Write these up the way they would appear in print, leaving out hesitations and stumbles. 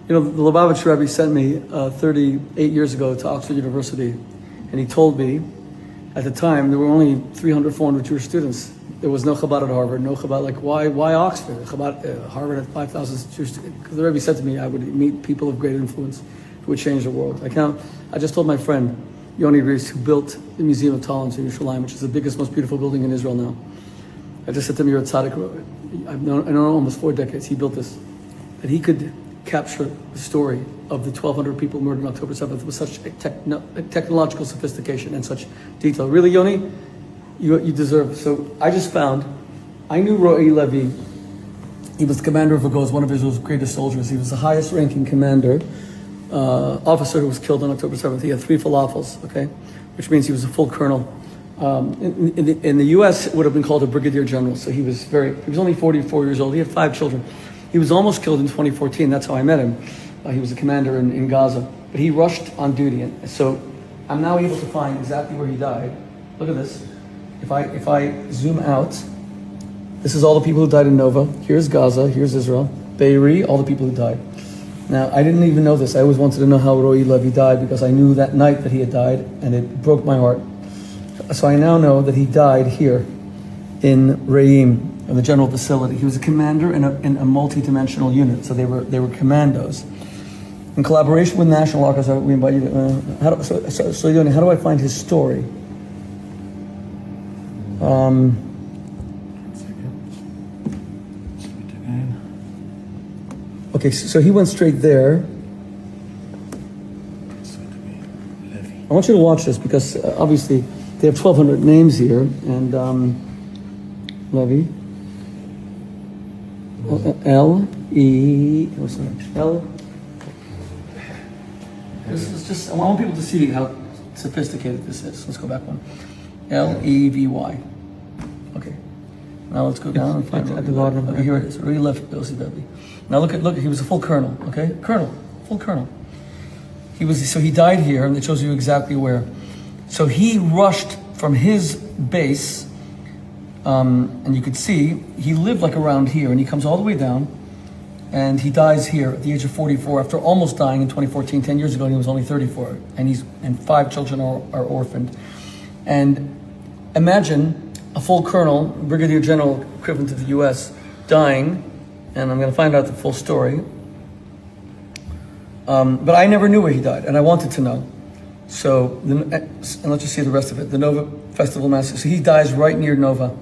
You know, the Lubavitch Rebbe sent me 38 years ago to Oxford University, and he told me at the time there were only 300, 400 Jewish students. There was no Chabad at Harvard, no Chabad. Like, why Oxford? Chabad, Harvard had 5,000 Jewish students. Because the Rebbe said to me, I would meet people of great influence who would change the world. I just told my friend, Yoni Rees, who built the Museum of Talents in Yerushalayim, which is the biggest, most beautiful building in Israel now. I just said to him, you're a tzaddik. I know almost 4 decades. He built this. That he could capture the story of the 1,200 people murdered on October 7th with such a technological sophistication and such detail. Really, Yoni, you deserve it. So I just found, I knew Ro'i Levi. He was the commander of Agos, one of Israel's greatest soldiers. He was the highest ranking commander, officer who was killed on October 7th. He had 3 falafels, okay? Which means he was a full colonel. In the US, it would have been called a brigadier general. So he was only 44 years old. He had 5 children. He was almost killed in 2014. That's how I met him. He was a commander in Gaza. But he rushed on duty. And so I'm now able to find exactly where he died. Look at this. If I zoom out, this is all the people who died in Nova. Here's Gaza, here's Israel. Be'eri, all the people who died. Now, I didn't even know this. I always wanted to know how Ro'i Levi died because I knew that night that he had died, and it broke my heart. So I now know that he died here in Re'im, in the general facility. He was a commander in a multi-dimensional unit, so they were commandos. In collaboration with National Archives, we invite you to, so Yoni, how do I find his story? Okay, so he went straight there. I want you to watch this because obviously they have 1,200 names here, and Levi. L-E, what's the name? L. This is just, I want people to see how sophisticated this is. Let's go back one. L-E-V-Y. Okay. Now let's go down and find it at the bottom. Okay, here it is. Ro'i Levi. Now look, he was a full colonel, okay? Full colonel. So he died here, and it shows you exactly where. So he rushed from his base, and you could see, he lived like around here, and he comes all the way down, and he dies here at the age of 44 after almost dying in 2014, 10 years ago, and he was only 34, and 5 children are orphaned. And imagine a full colonel, brigadier general equivalent to the US, dying, and I'm going to find out the full story. But I never knew where he died, and I wanted to know. So, and let's just see the rest of it. The Nova Festival Massacre. So he dies right near Nova.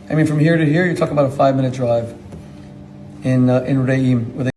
I mean, from here to here, you're talking about a 5-minute drive in Re'im, where they